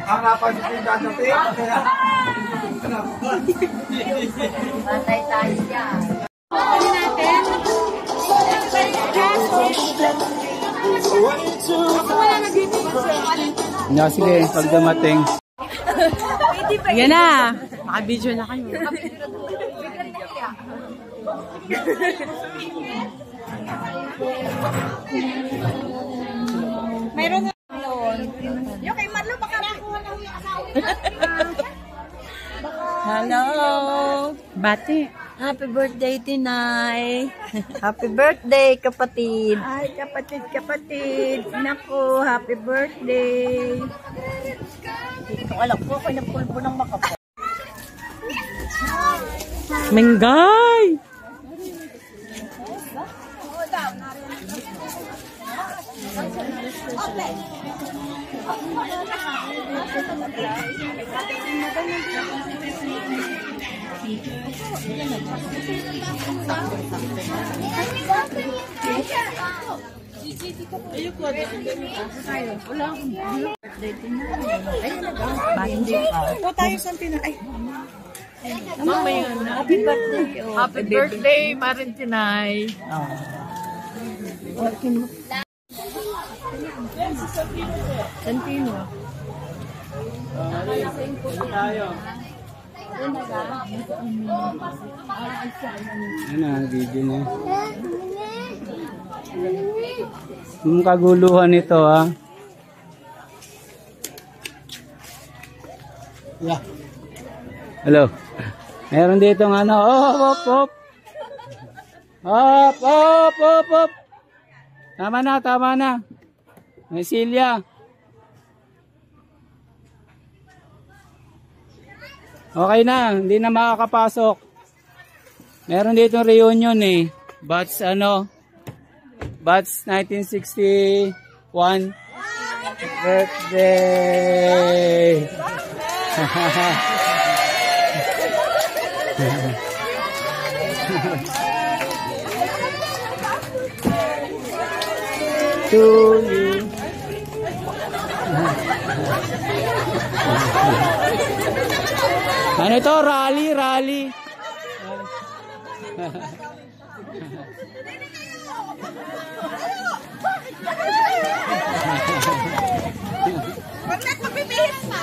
Ang napansin dati. Patay tayo dyan. No, sige, pag dumating. Yan na. Maka-video na kayo. Mayroon na doon. Yung kay Marlo, baka nakuha lang yung asawa. Hello. Bati. Happy birthday, Tinay. Happy birthday, kapatid. Ay, kapatid. Naku, happy birthday. Hindi ko alam po, ako napulpo ng makapo. Menggay! Po tayo sa Tinay. Mamaya na. Happy birthday. Happy birthday, Marin Tinay. Santino. Ano, video na. Yung kaguluhan nito, ha? Yeah. Hello. Meron dito ng ano. Hop. Hop. Tama na. May silya. Okay na, hindi na makakapasok. Meron dito reunion eh. Batch 1961. Birthday. To you. Ano ito? Rally. Wag na pabibihis pa.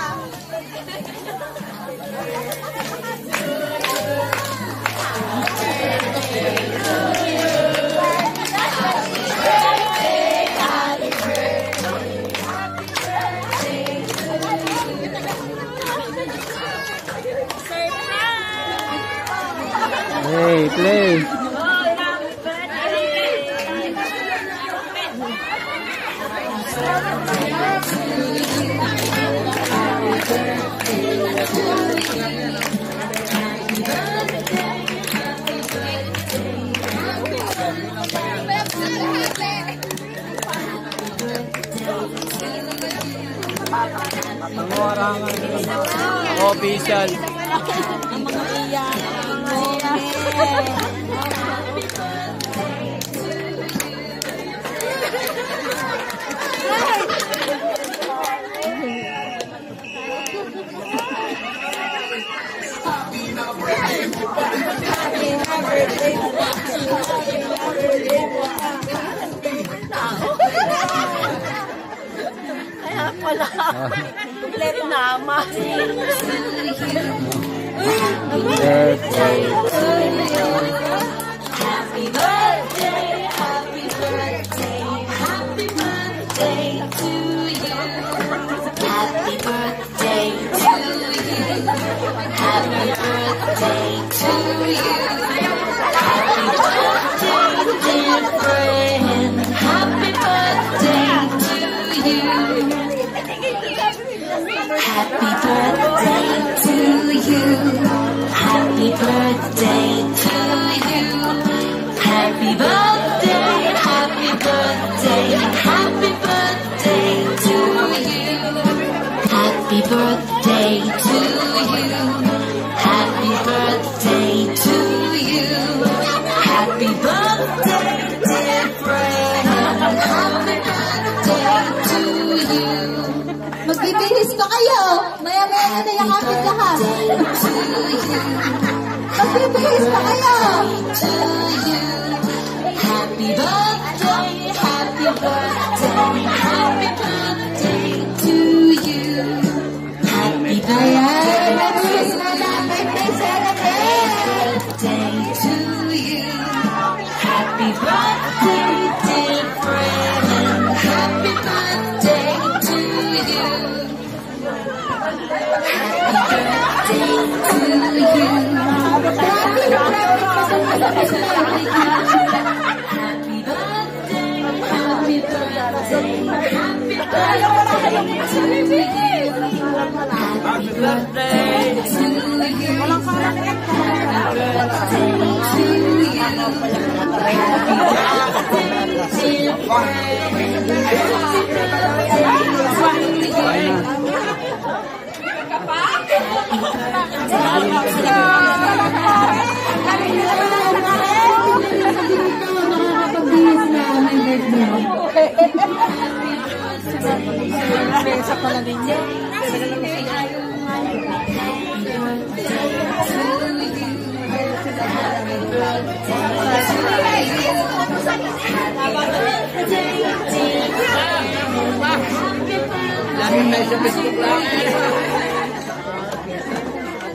Hey, play. Ang orangan. Official. Kaya pala. Kompleto nama. Birthday. Happy birthday, happy birthday, happy birthday to you. Happy birthday to you. Happy birthday to you. Happy birthday, dear friend. Happy birthday to you. Happy birthday to you. Happy birthday to you. Happy birthday, happy birthday, happy birthday to you. Happy birthday to you. Happy birthday to you. Happy birthday. Magbibihis pa kayo. Maya-maya na yakapit lahat. Magbibihis pa kayo. Happy birthday, happy birthday, happy birthday to you. Happy birthday to you. Happy birthday, dear friend. Happy birthday to you.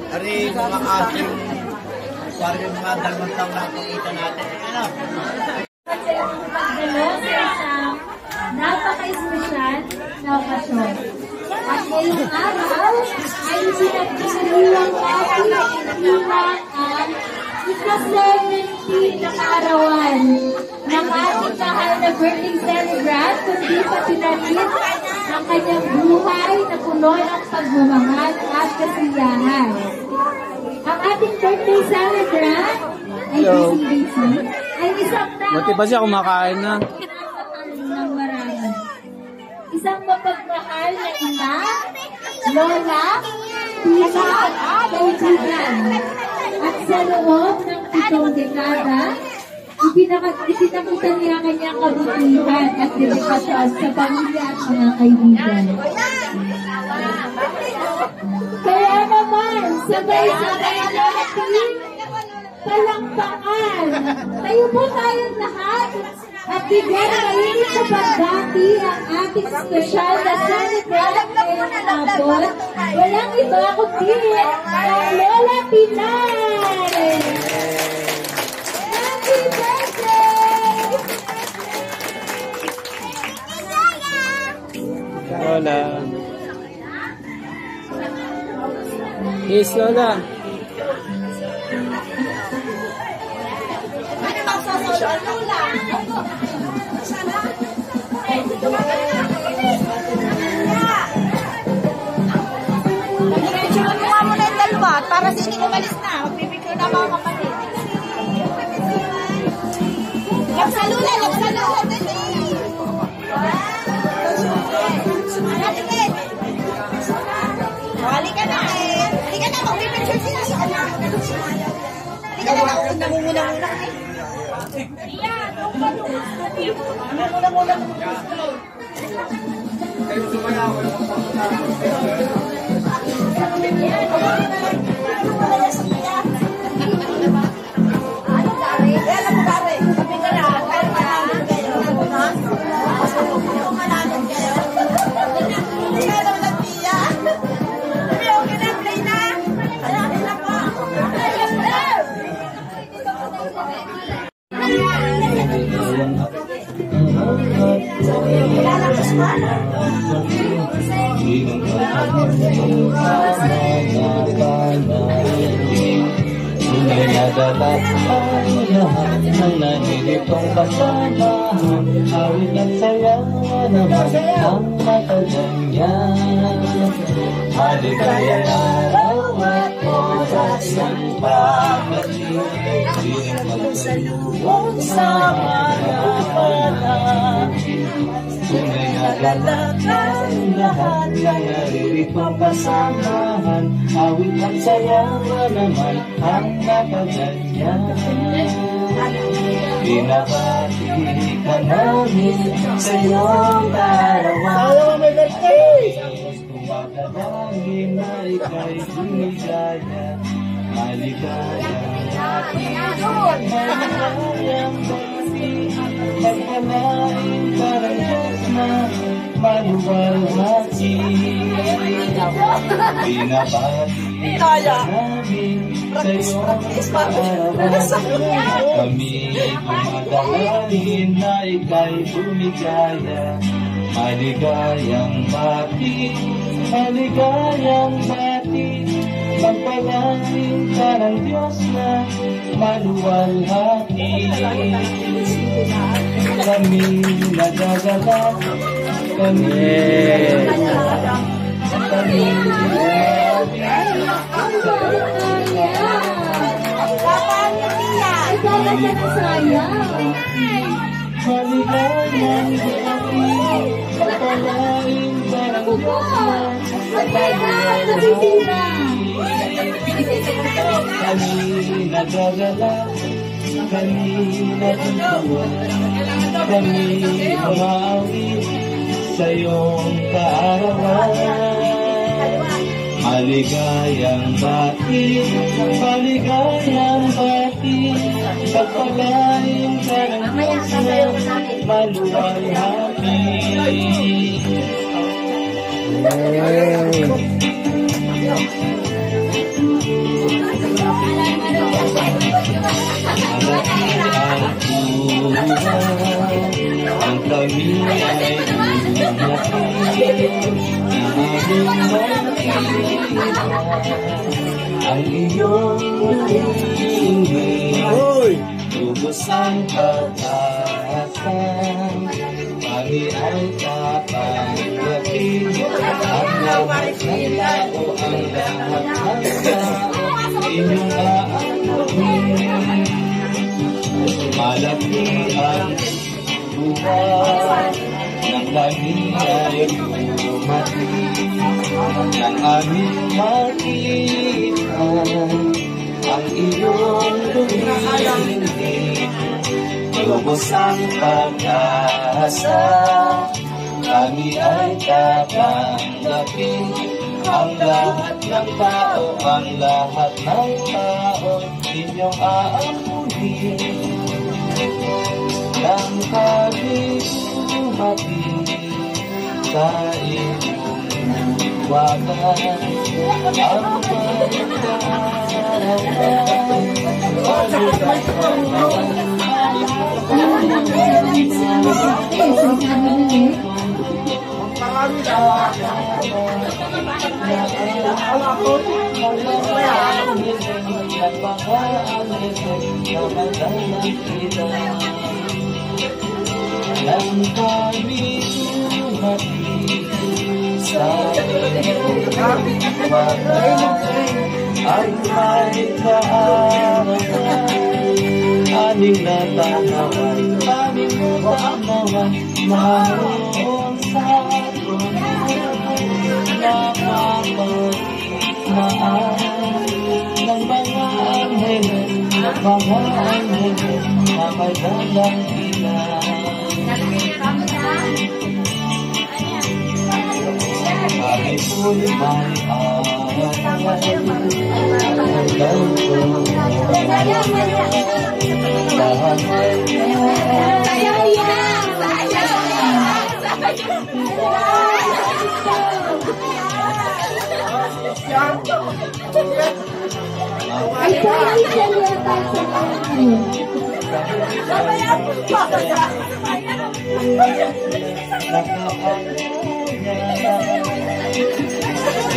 Hari mga ating parang mga dalawang taon na pakita natin. Ano? Napaka-espesyal na okasyon. At ngayong araw ay sinagdiriwang natin ang ika-70 na kaarawan ng ating mahal na birthday celebrant kundi sa pinalit ang kanyang buhay na puno ng pagmamahal at kasiyahan. Ang ating birthday celebrant ay busy ay isang tao Buti ba siya kumakain na? ng marami. Isang mapagmahal na ina, lola, tita, kaibigan. At sa loob ng 7 dekada, ipinakita niya kanyang kabutihan at dedikasyon sa pamilya at mga kaibigan. Kaya naman, sabay-sabay natin palakpakan. Tayo po tayong lahat at bigyan mainit sa pagdati ang ating special na celebrant ngayong hapon. Walang iba kundi ang Lola Pinay! Happy birthday! Lola. Yes, Lola. Magawa mo na yung dalawa para sa hindi umalis na. Magpipicture na mga kapatid. Lapsalula, lapsalula. Halika na eh. Halika na, magpipicture sila sa ala. Halika na, namumula-mula eh. Namumula-mula. Tunay na dapat ang lahat ng nanditong kasamahan. Awit at saya naman ang matagal niya. Maligaya araw at oras ng pag-ibig, piling magsalubong sa mga kapatid. Tunay na galak ng lahat na naririto kasamahan. Awit at sayawa naman ang napaganyan. Binabati ka namin sa iyong kaarawan. Tumatadangin na ika'y bumigaya. Maligayang maligayang bati. Pagpalain ka ng Diyos na maluwalhati. Binabati ka namin sa iyong kaarawan. Kami tumatadangin na ika'y bumigaya. Maligayang bati, maligayang bati. Pagpalain ka ng Diyos na maluwalhati. Kami nagagalak, kami maligayang bati. Pagpalain ka ng Diyos na kami nagagalak, kami natutuwa, kami umaawit sa iyong kaarawan. Maligayang bati, maligayang bati. Pagpalain ka ng Diyos na maluwalhati. Ang kami ay ang iyong hingin, lubos ang pagkakataon. Kami ay kapanggapin ang lahat ng tao, ang lahat ng tao, inyong aamin. Malaki ang buwan na kami ay dumating, nang aming makita ang iyong lumilingin. Lubos ang pag-asa, kami ay tatanggapin ang lahat ng tao, ang lahat ng tao, inyong aamunin. Nang kami dumating sa inyong wagan, ang nang kami dumating sa inyong wagan, ang may kaarawan. Aming natanawan, aming natanawan, maroon sa atin napapagmaan ng mga anghel, na may dalang kami po'y may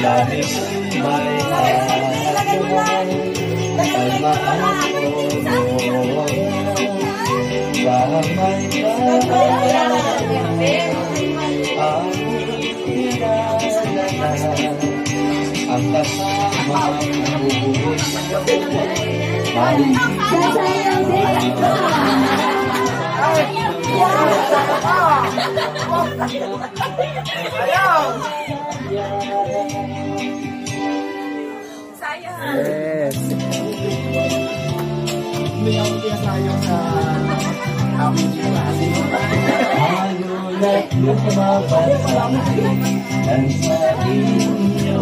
langit may halaman ay maapon bahang may kahalan ang pinagalahan ang kasama buhay Yes. Hindi ako pinasayang sa aming klase. Ayulat lumaban ang sa inyo.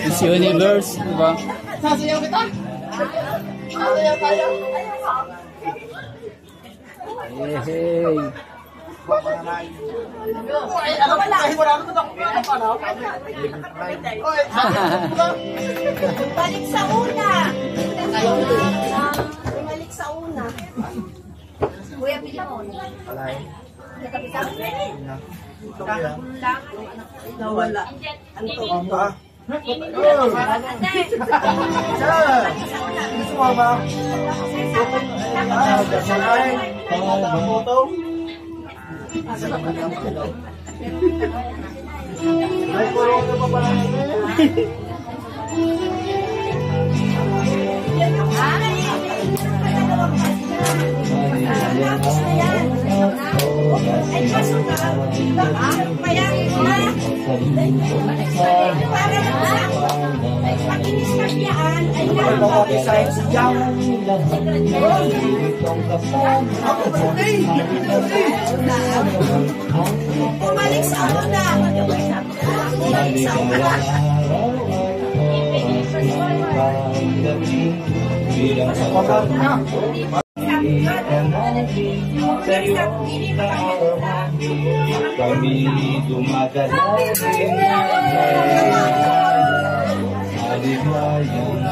Miss Universe, di ba? Sasayaw kita? Sasayaw tayo? Hey. Ay, alam mo, kahit wala ko ako ano? Balik sa una. Balik sa una. Kuya, pili mo. Nawala. Ano to? Bumalik sa una. Bumalik sa una. Kami dumadalangin maligayang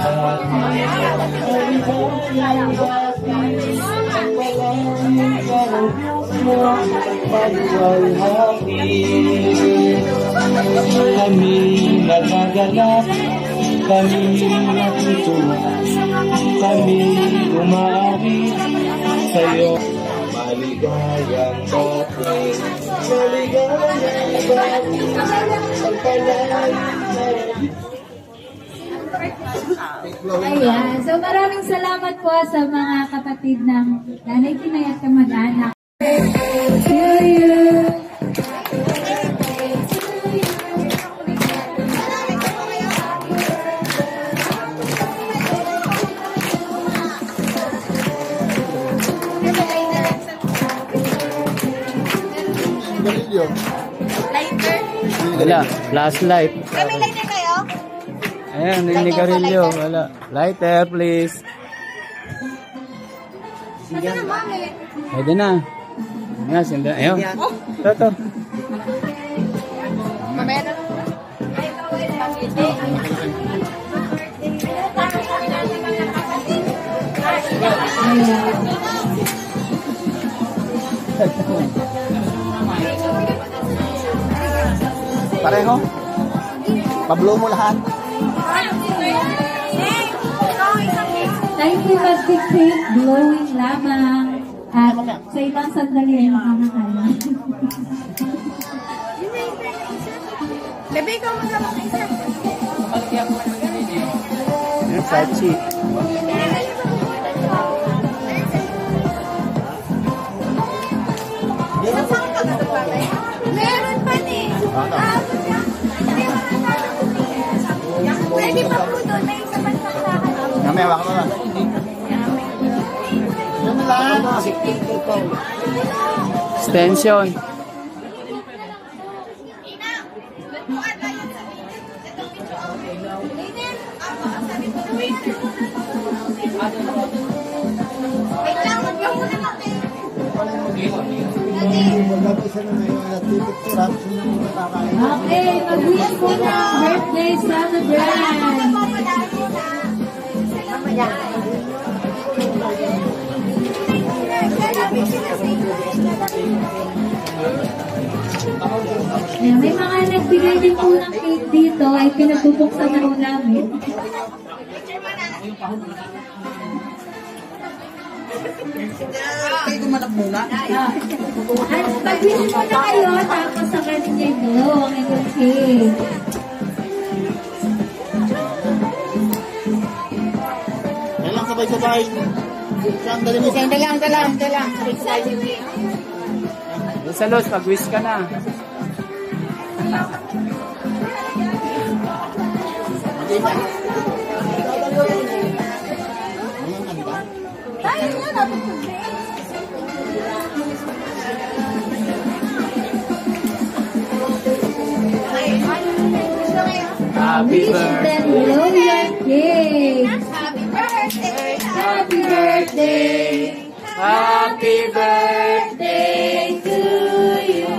kami nagagalak, kami natutuwa, kami umaawi sa'yo. Maligayang bakit, maligayang bakit, ang palayo. Ayan. So maraming salamat po sa mga kapatid ng Nanay Tinay at kamag-anak. To you. Wala, flashlight. May lighter kayo? Ayan, hindi karilyo. Wala. Lighter, please. Kasi na, mami. Pwede na. Ayan, sinda. Ayun. Ito. Mamaya na lang. Pareho? Pablo mo lahat? Thank you, Magic Pink. Blowing lamang. At sa ilang sandali ay makakakain. Bebe, ikaw magkabang isa. Ayan, Sachi. Meron pa ni. Pwede pa po doon. May isa pa sa akin. Mamaya, waka mo lang. Yan lang. Extension. Wait lang, mag-yung muna natin. Okay, mag-wish po ng birthday celebrant. Ayan, may mga nagbigay nagbibigay din po ng cake dito ay pinagbubuksan na po namin. Kayo gumanap muna. At pag-wish mo na kayo, tapos sa kanina ito, ang inyong cake. Dalang sabay-sabay. Sandali mo, dalang. Sabay-sabay. Yung sa Los, pag-wish ka na. Tayo na, natutubig. Happy Wish birthday. them blow your cake. Happy birthday. Happy birthday. Happy birthday. To you.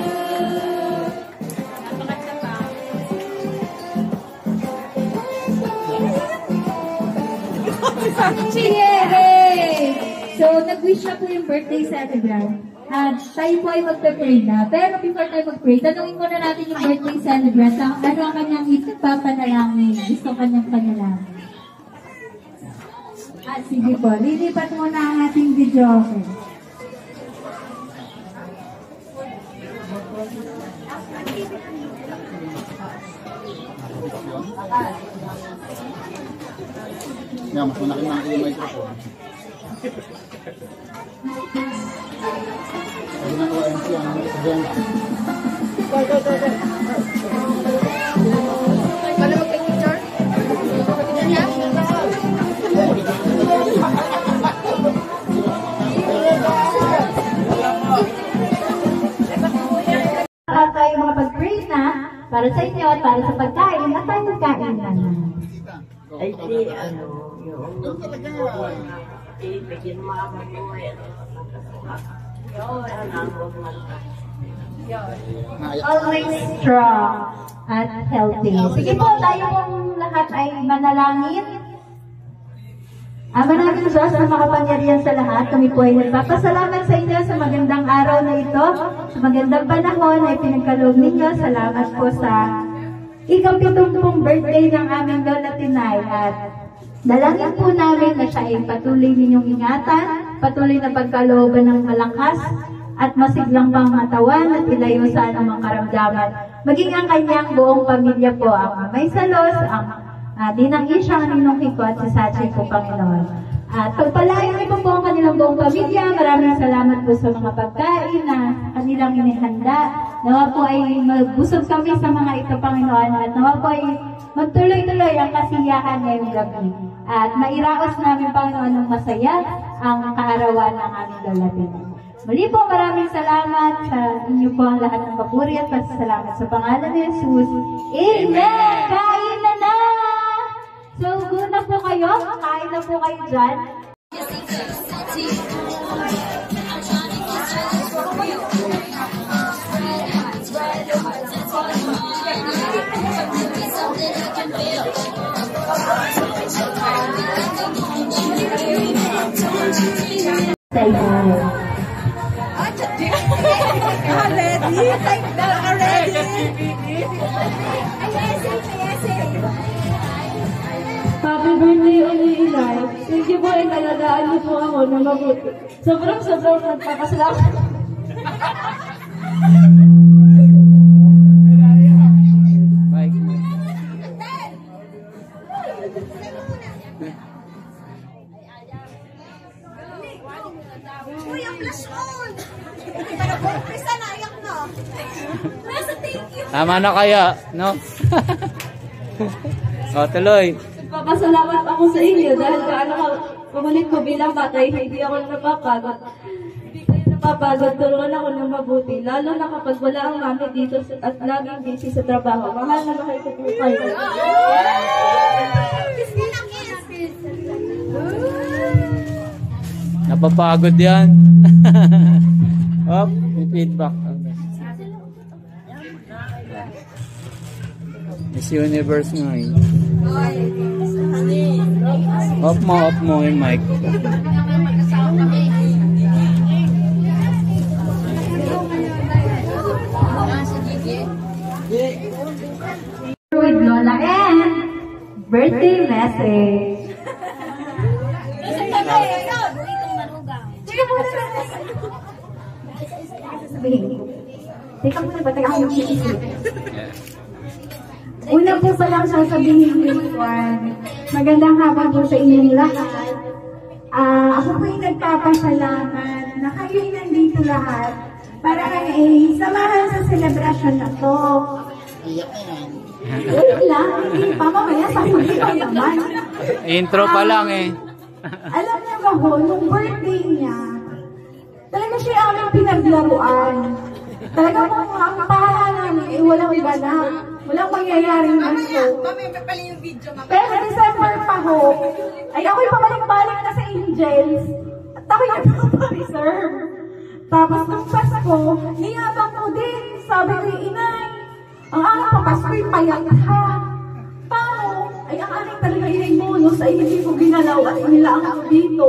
Yay! So, nag-wish na po yung birthday celebrant. At tayo po ay magpe-pray na. Pero before tayo mag-pray, tanungin muna natin yung birthday celebrant. Ano ang kanyang ipapanalangin? Gusto kanyang panalangin. Sige po. Lilipat muna ang ating video. Yan, mas malaki na yung microphone. Sabi na ko, MC, ang sabihan. Para tayo makapag-pray na, para sa inyo at para sa pagkain, at tayo magkain na. Ay, di, ano, yung... Bigyan mo mga mabuhay. Always strong at healthy. Sige po, tayo pong lahat ay manalangin. Ama namin Diyos na makapangyarihan sa lahat, kami po ay nagpapasalamat sa inyo sa magandang araw na ito, sa magandang panahon na ipinagkaloob ninyo. Salamat po sa ika-70 birthday ng aming Lola Tinay at dalangin po namin na siya ay patuloy ninyong ingatan, patuloy na pagkalooban ng malakas at masiglang pangatawan at ilayo sa anumang karamdaman. Maging ang kanyang buong pamilya po, ang Amay Salos, ang Ninang Isha, ang Ninong Kiko at si Sachi po, Panginoon. At pagpalain niyo po ang kanilang buong pamilya. Maraming salamat po sa mga pagkain na kanilang inihanda. Nawa po ay magbusog kami sa mga ito, Panginoon. At nawa po ay magtuloy-tuloy ang kasiyahan ngayong gabi. At mairaos namin, Panginoon, ng masaya ang kaarawan ng aming lalatin. Muli po, maraming salamat sa inyo po ang lahat ng papuri at pasasalamat sa pangalan ni Jesus. Amen! Kain na na! So, good na po kayo. Kain na po kayo dyan. Say hi. Already? Like that already? Happy birthday, Uliinay. Thank you po, inalagaan niyo po ako na mabuti. Sobrang nagpapasalamat. Bye. Uy, ang blush on! Para bumpisa na, ayak na. Nasa thank you. Tama na kaya, no? O, tuloy. Nagpapasalamat ako sa inyo dahil gaano ka pumulit ko bilang bata, hindi ako napapagod. Hindi kayo napapagod, tulungan ako ng mabuti. Lalo na kapag wala ang mami dito at laging busy sa trabaho. Mahal na mahal ko po kayo. Kiss mo na, kiss. Napapagod yan. Op, may feedback. Miss Universe nga eh. Off mo yung mic. With Lola and birthday message. Sige muna na. Sabihin ko. Teka muna ba? Teka ako mag-iisip. Una po pa lang sasabihin ko magandang hapon po sa inyong lahat. Ako po yung nagpapasalamat na kayo'y nandito lahat para kami samahan sa selebrasyon na to. Wait lang, hindi pa mamaya sa huli pa naman. Intro pa lang eh. Alam niyo ba ho, nung birthday niya, talaga siya aming pinaglaruan. Talaga po ang pahala namin walang ganap. Walang mangyayaring ganito. Pero December pa ho, ay ako'y pabalik-balik na sa Angels. At ako'y nagpapa-reserve. Tapos nung Pasko, niyabang ko din. Sabi ko, inay, ang aking papasko'y payat ha. Paano? Ay ang aking talaga inay bonus ay hindi ko ginalaw at inilaan ko dito.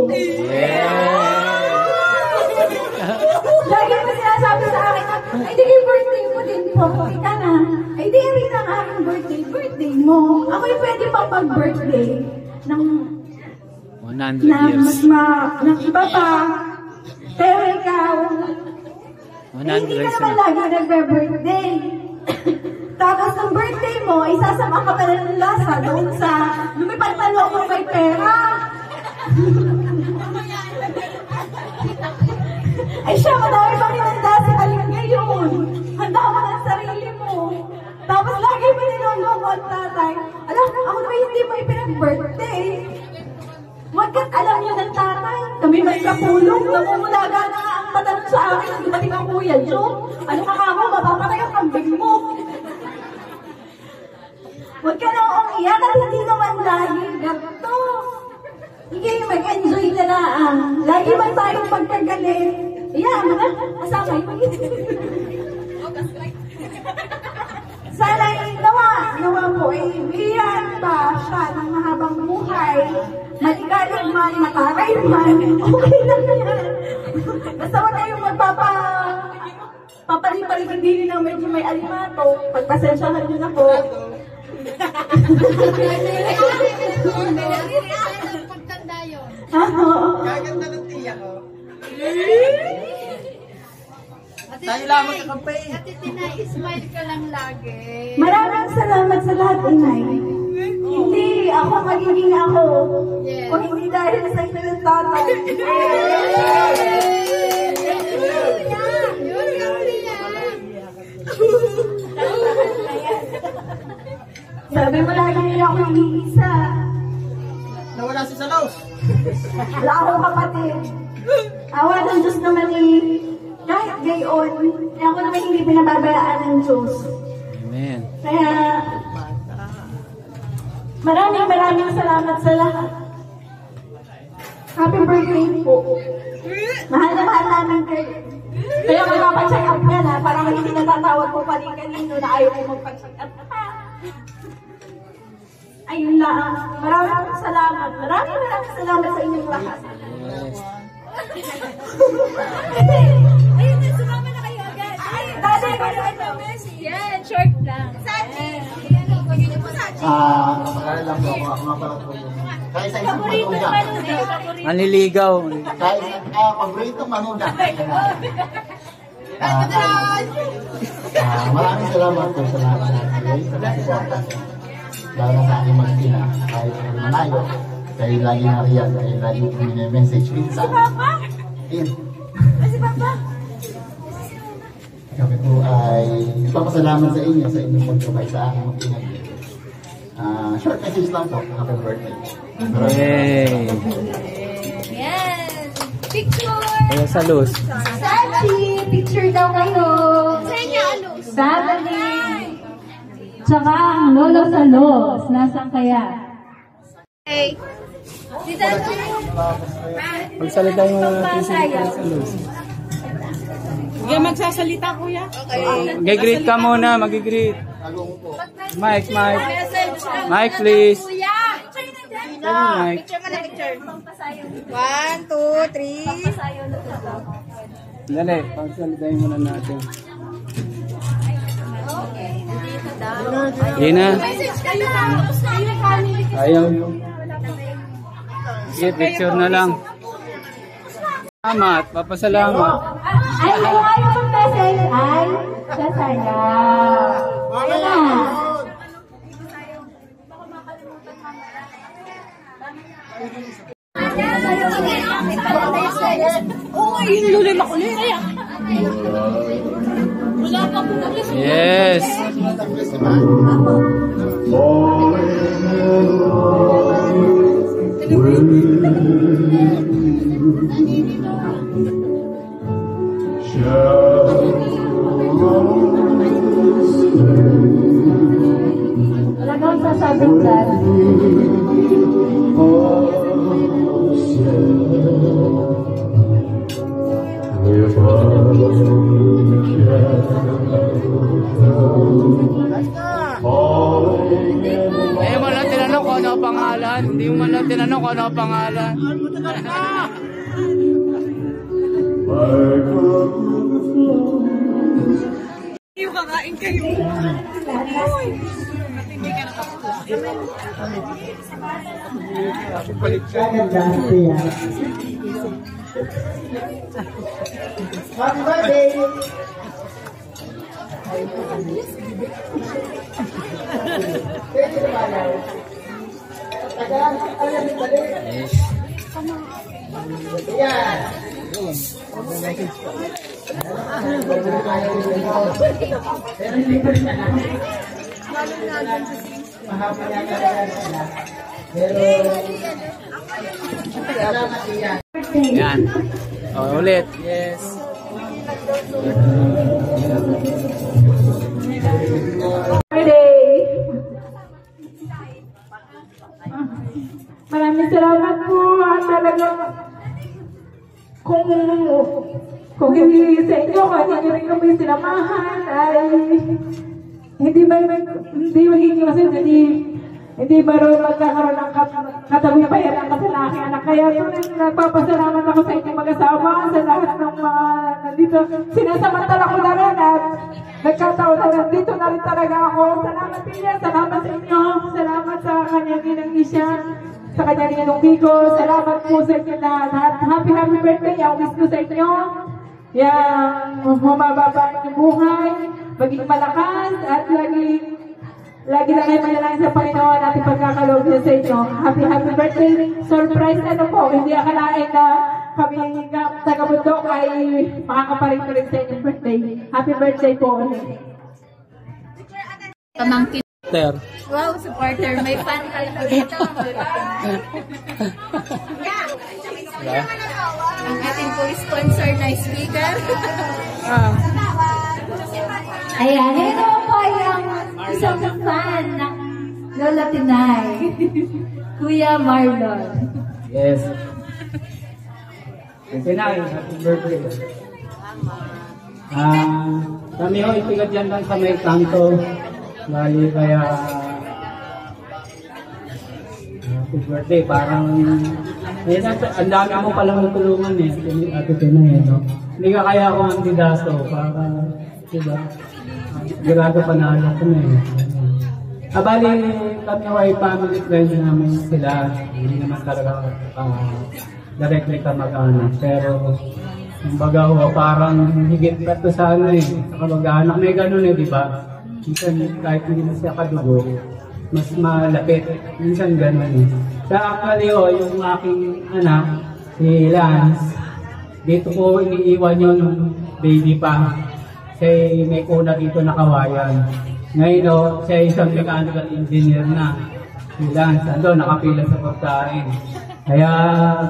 Lagi mo sinasabi sa akin na, ay di yung birthday mo din po, kita na. Ay di rin ang aking birthday mo. Ako'y pwede pang pag-birthday ng 100 years. ng iba pa. Pero ikaw, 100 hindi ka years naman na. lagi nagbe-birthday. Tapos ng birthday mo, isasama ka pala ng lasa doon sa lumipad pa loob mo may pera. Ay siya, madami pa kinanda si Aling ngayon. Handa mo ng sarili mo. Tapos lagi mo niloloko ang tatay. Alam, ako naman hindi mo ipinag-birthday. Wagkat alam niyo ng tatay. Kami may kapulong. Namumulaga na ang patanong sa akin ang dumating ang Kuya Joe. Ano ka nga mo, mapapatay ang kambing mo. Huwag ka nang umiyak at hindi naman lagi ganito. Hindi mag-enjoy na lang. Lagi man tayong pagkagalit. Yeah, mga asama yun. Sana nawa po ay bigyan pa siya ng mahabang buhay. Maligalig man, mataray man. Okay lang yan. Basta wala yung papalipalig hindi na medyo may alimato. Pagpasensyahan nyo na po. Pagtanda yun. Kaganda ng tiya ko. Tayo lamang sa campaign. Ate Tina, smile ka lang lagi. Maraming salamat sa lahat, Inay. Hindi ako magiging ako. Yes. Kung hindi dahil sa inyo ng tatay. Sabi mo lagi nila ako iisa. Nawala si Salaus. Wala akong kapatid. Awa ng Diyos naman kahit gayon, ako naman hindi pinababayaan ng Diyos. Amen. Kaya, maraming salamat sa lahat. Happy birthday po. Mahal na mahal namin kayo. Kaya magpapacheck up ka na, para hindi natatawag ko pa rin kanino na ayaw ko magpacheck up. Ayun lang. Maraming salamat. Maraming salamat sa inyong lahat. Ayun na, sumama na kayo agad. Ay, dali ko na Yan, short lang. Sachi! Ayan, pag-inyo po, Sachi. Makakala lang po ako. Ako nga pala po yung... Kaya sa isang manuda. Manliligaw. Kaya sa paboritong manuda. Maraming salamat po sa lahat ng nagsuporta. Lalo na sa aking mag-ina. Kahit malayo. Kayo lagi nariyan. Kayo lagi message minsan. Si Papa. Kami po ay ipapasalamat sa inyo sa inyong pagkabay sa aking mag-ina. Short message lang po. Happy birthday. Yay! Yes! Picture! Kaya sa luz. Sachi, picture daw kayo. Sa inyo, Alus. Family. Tsaka ang lolo sa los. Nasaan kaya? Hey. Dito na. Magsalita mo natin sa luz. Hindi magsasalita, kuya. Mag-greet ka muna, mag-greet. Mike. Message lang. Mike, please. Kuya! Mike. Picture mo na picture. 1, 2, 3. Dali, pagsalitain muna natin. Hindi na. Ayaw. Sige, picture na lang. Salamat, papasalamat. Ay, ayaw mong message ay sasayaw. Ayan na. Oo, yun luloy makulit. Wala pa po naglas. Yes. Talagang sasabing dyan. Hindi mo lang tinanong kung ano ang pangalan. Hindi mo lang tinanong kung ano ang pangalan. Yung kakain kayo. Happy birthday! Yan. Oh, ulit. Yes. Maraming salamat po. Talagang kung hindi sa inyo, hindi rin kami sinamahan, ay hindi magiging masaya, hindi maroon magkakaroon ng katabi-bayan ng kasalaking anak. Kaya nagpapasalamat ako sa inyong mag-asawa, sa lahat ng mga nandito. Sinasamantala ko na rin at nagkataon na nandito na rin talaga ako. Salamat din yan, salamat sa inyo, salamat sa kanyang ginang Isha, sa kanyang ginang Biko, salamat po sa inyo lahat. Happy birthday, ang wish ko sa inyo. Yang bumababa ng buhay, maging malakas at lagi na kayo manalangin sa Panginoon at ipagkakaloob niya sa inyo. Happy birthday. Surprise ano po, hindi akalain na kami taga-bundok ay makakaparin ko rin sa inyong birthday. Happy birthday po. Pamangkin. Wow, supporter. May fan talaga dito. Ang ating po sponsor na speaker. Ayan, ito po yung isang fan ng Lola Tinay. Kuya Marlon. Yes. Tinay, happy birthday. Kami ho, ipigat yan lang sa may kanto. Bali kaya happy birthday, parang ang dami ako palang natulungan eh. Ate Tinay, no? Hindi ka kaya ako ang didaso para, diba? Sigurado panalo ko na eh. Bali, kami ay family friends namin sila. Hindi naman talaga directly kamag-anak. Pero, kumbaga ho, parang higit ka to sa ano eh. Sa kamag-anak, may ganun eh, di ba? Minsan, kahit hindi na siya kadugo, mas malapit. Minsan ganun eh. Sa actually ho, yung aking anak, si Lance, dito ko iniiwan yung baby pa. Siya may kuna dito na kawayan. Ngayon o, siya isang mechanical engineer na. Si Lance, nakapila sa pagkain. Kaya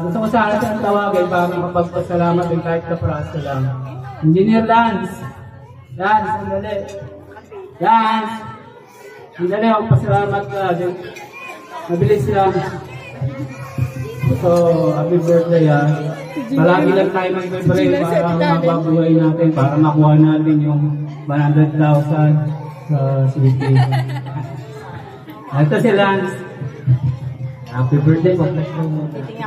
gusto ko sana siyang tawagin para makapagpasalamat din kahit sa praso lang. Engineer Lance! Lance, sandali. Lance! Sandali, magpasalamat ka. Mabilis lang. So, happy birthday ah. Palagi lang tayo mag-pray para mababuhay natin, para makuha natin yung 100,000 sa city. Ito si Lance. Happy birthday po.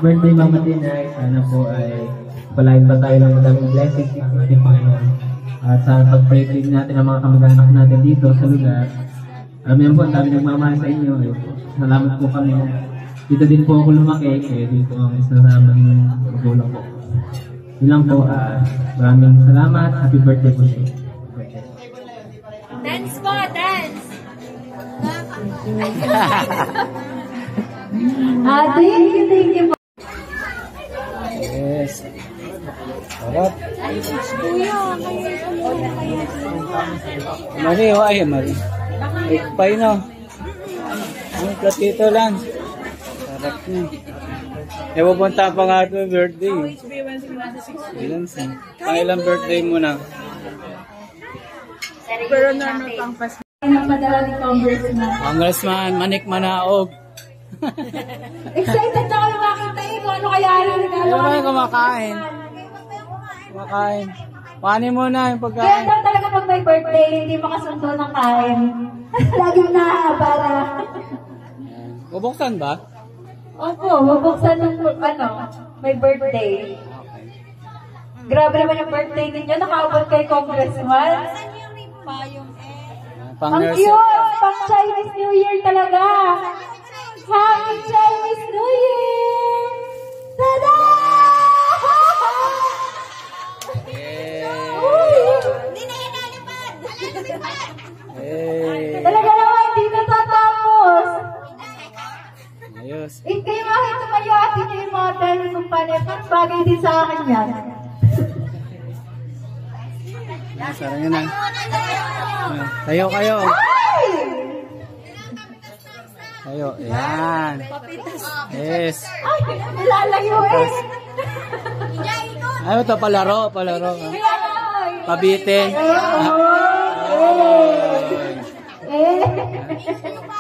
Birthday Mama Tinay. Sana po ay palain pa tayo ng madaming blessings ng ating Panginoon. At sa pag-pray din natin ang mga kamag-anak natin dito sa lugar. alam yan po, ang dami nagmamahal sa inyo. Salamat po kami na dito din po ako lumaki, kaya din po ang isa sa aming magulang po. Yun lang po, maraming salamat. Happy birthday po siya. Dance po, dance! Thank you po. Yes. Sarap. Mari, ay, mari. Ikpay no. Ang platito lang. Sarap niya. E, pupunta pa nga ito birthday. Ilan sa? Pangilang birthday mo na? Pero naman pang pas. Napadala ni Congressman. Congressman, Manik Manaog. Excited na ako na makita eh kung ano kaya yung regalo. Ano kayo kumakain? Kumakain. Panin mo na yung Kaya pagkain. daw talaga pag may birthday, hindi makasundo ng kain. Laging nahabara. Bubuksan ba? Opo, mabuksan ng may birthday. Grabe naman yung birthday ninyo, nakaabot kay Congressman. Pang Ang nurse. cute! Pang Chinese New Year talaga! Happy Chinese New Year! Tada! Hindi na yan nalipad! Hey. Talaga naman, hindi natatapos! Ayos. Eh, kayo kahit tumayo at hindi yung mga dahil ng panepang bagay din sa akin yan. Sarang yun na. Tayo kayo. Ay! Tayo. Ayan. Yes. Ay, nilalayo eh! Ano ito? Palaro. Palaro. Pabitin. Eh!